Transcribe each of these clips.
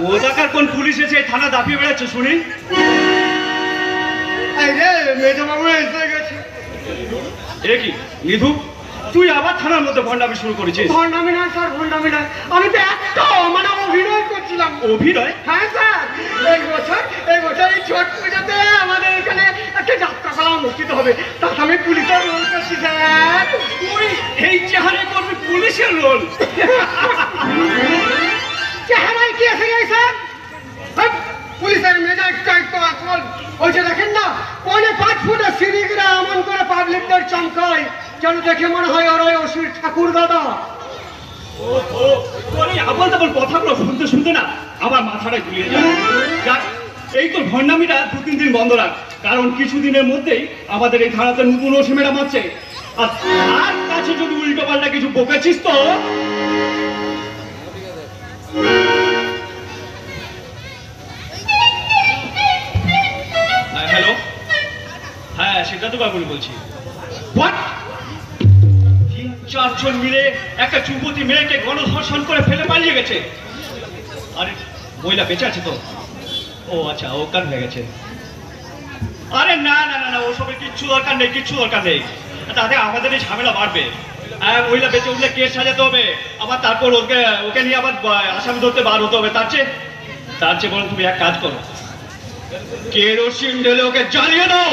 কোথাকার কোন পুলিশ এসে থানা দাপিয়ে বেড়াচ্ছে শুনি? এই রে মেজবাবু এসে গেছে। এ কি নিধু, তুই আবার থানার মধ্যে ভণ্ডামি শুরু করেছিস? ভণ্ডামি নয় স্যার, ভণ্ডামি নয়, আমি তো একটা মানে অভিনয় করছিলাম। অভিনয়? হ্যাঁ স্যার, এই বছর এই ছট পুজোতে আমাদের এখানে একটা যাত্রাপালা অনুষ্ঠিত হবে, তাতে আমি পুলিশের রোল করছি স্যার। তুই এই চেহারায় করবি পুলিশের রোল? চেহারায় কি এসে যায় স্যার? পুলিশের মেজাজটা একটু আসল। ওই যে দেখেন না, 5 ফুটের সিঁড়িগুলো এমন করে পাবলিকদের চমকায় যেন দেখে মনে হয় ওরাই অসুর ঠাকুর দাদা। আবল তাবল কথাগুলো শুনতে শুনতে না আমার মাথাটা ঘুরিয়ে যায়। যাক, এই তোর ভণ্ডামিটা 2-3 দিন বন্ধ রাখ, কারণ কিছুদিনের মধ্যেই আমাদের এই থানাতে নতুন ওসি ম্যাডাম আছে। আর তার কাছে যদি উল্টো পাল্টা কিছু বকেছিস তো হ্যালো, হ্যাঁ সিদ্ধার্থ কাকুরি বলছি। হোয়াট? 3-4 জন মিলে একটা যুবতী মেয়েকে গণধর্ষণ করে ফেলে পালিয়ে গেছে। আরে মহিলা বেঁচে আছে তো? ও আচ্ছা, ও কান হয়ে গেছে। আরে না না না না, ওসবের কিচ্ছু দরকার নেই, কিচ্ছু দরকার নেই। তাতে আমাদের এই ঝামেলা বাড়বে। মহিলা বেঁচে উঠলে কেস সাজাতে হবে, আবার তারপর ওকে নিয়ে আবার আসামি ধরতে বার হতে হবে। তার চেয়ে বরং তুমি এক কাজ করো, কেরোসিন ঢেলে ওকে জ্বালিয়ে দাও।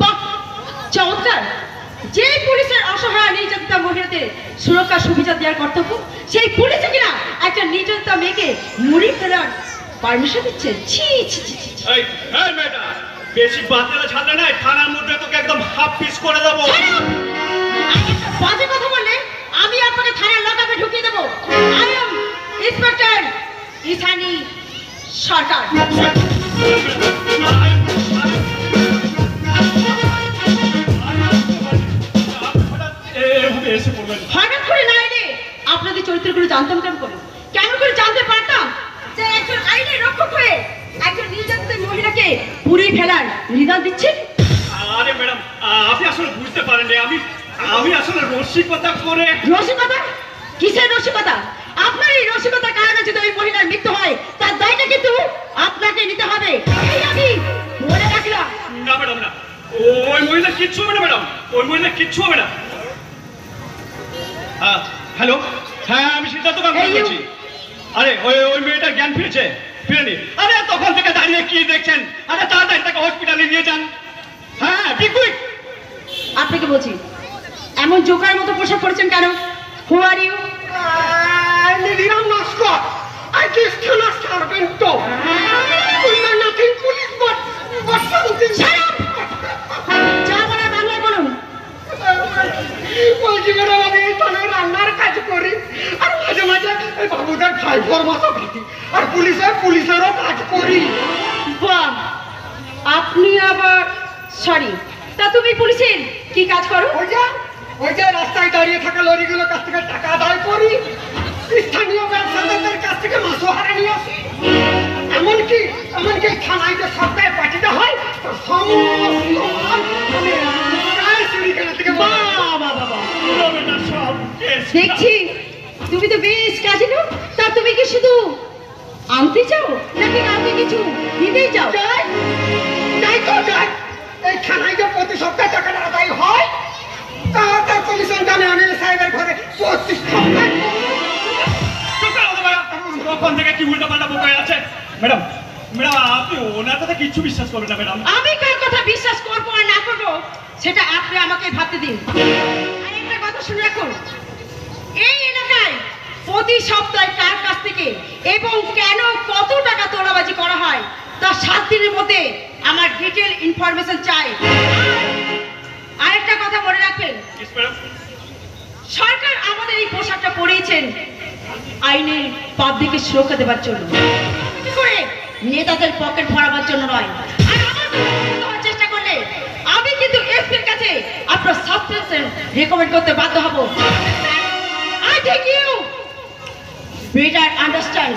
বাহ, চমৎকার! যে পুলিশের অসহায় নির্যাতিতা মহিলাদের সুরক্ষা সুবিধা দেওয়ার কর্তব্য, সেই পুলিশে কিনা একটা নির্যাতিতা মেয়েকে মুড়ি ফেলার পারমিশন দিচ্ছে। ছি ছি ছি ছি। এই মেয়েটা বেশি বাতেলা ছাড়লে না, থানার মধ্যে তোকে একদম হাফ পিস করে দেবো। বাজে কথা বললে আমি আপনাকে থানার লকআপে ঢুকিয়ে দেবো। আই এম ইন্সপেক্টর ইসানি সরকার। হঠাৎ করে না এলে আপনাদের চরিত্রগুলো জানতাম কেমন করে জানতে পারতাম যে একজন আইনের রক্ষক হয়ে একজন নির্যাতিত মহিলাকে পুড়িয়ে ফেলার নিদান দিচ্ছেন? আরে ম্যাডাম, আপনি আসলে বুঝতে পারেননি, আমি আসলে রসিকতা করে। রসিকতা? কিসের রসিকতা? আপনার এই রসিকতা কারণে যদি ওই মহিলার মৃত্যু হয় তার দায়টা কিন্তু আপনাকে নিতে হবে, এই আমি বলে রাখলাম। না ম্যাডাম না, ওই মহিলা কিচ্ছু হবে না ম্যাডাম, ওই মহিলা কিচ্ছু হবে না। হ্যালো, হ্যাঁ আমি সিদ্ধার্থ কাকুরি বলছি। আরে ওই মেয়েটার জ্ঞান ফিরেনি। আরে তখন থেকে দাঁড়িয়ে কি দেখছেন? আরে তাড়াতাড়ি তাকে হসপিটালে নিয়ে যান। হ্যাঁ বি কুইক। আপনাকে বলছি, এমন জোকার মতো পোশাক পরেছেন কেন? Who are you? Niram Naskar, I just cannot servant to. We are nothing police but something. Shut up! যা বলার বাংলায় বলুন। বলছি ম্যাডাম, আমি এই থানায় রান্নার কাজ করি, আর মাঝে মাঝে এই বাবুদের ড্রাইভার মতো খাটি, আর পুলিশেরও কাজ করি। বাহ, আপনি আবার সরি, তা তুমি পুলিশের কি কাজ করো? ওই যে রাস্তায় দাঁড়িয়ে থাকা লরিগুলোর কাছ থেকে টাকা আদায় করি, স্থানীয় ব্যবসাদারদের কাছ থেকে মাসোহারা নিয়ে আসি, এমনকি থানায় যে সপ্তাহে পাঠিয়ে হয় তার সমস্ত মাল আমি প্রায় চুরিখানা থেকে। দেখছি তুমি তো বেশ কাজে নো। তা তুমি কি শুধু আনতে চাও নাকি কাউকে কিছু দিতেই চাও? যাই, এই থানায় যে প্রতি সপ্তাহে টাকাটা আদায় হয় তার কমিশনটা আমি আনিল সাহেবের ঘরে 25 সপ্তাহে। তখন থেকে কি উল্টা পাল্টা বোকায় আছে? ম্যাডাম আপনি ওনার কথা কিচ্ছু বিশ্বাস করবেন না ম্যাডাম। আমি কার কথা বিশ্বাস করবো আর না করবো সেটা আপনি আমাকে ভাবতে দিন। আর একটা কথা শুনে রাখুন, এই এলাকায় প্রতি সপ্তাহে কার কাছ থেকে এবং কেন কত টাকা তোলাবাজি করা হয় তা 7 দিনের মধ্যে আমার ডিটেল ইনফরমেশন চাই। আরেকটা কথা মনে রাখবেন, সরকার আমাদের এই পোশাকটা পরিয়েছেন আইনের পাবলিকের সুরক্ষা দেওয়ার জন্য, করে নেতাদের পকেট ভরাবার জন্য নয়। আর আমার চেষ্টা করলে আমি কিন্তু এসপির কাছে আপনার সাসপেনশন রেকমেন্ড করতে বাধ্য হব। I think you better understand.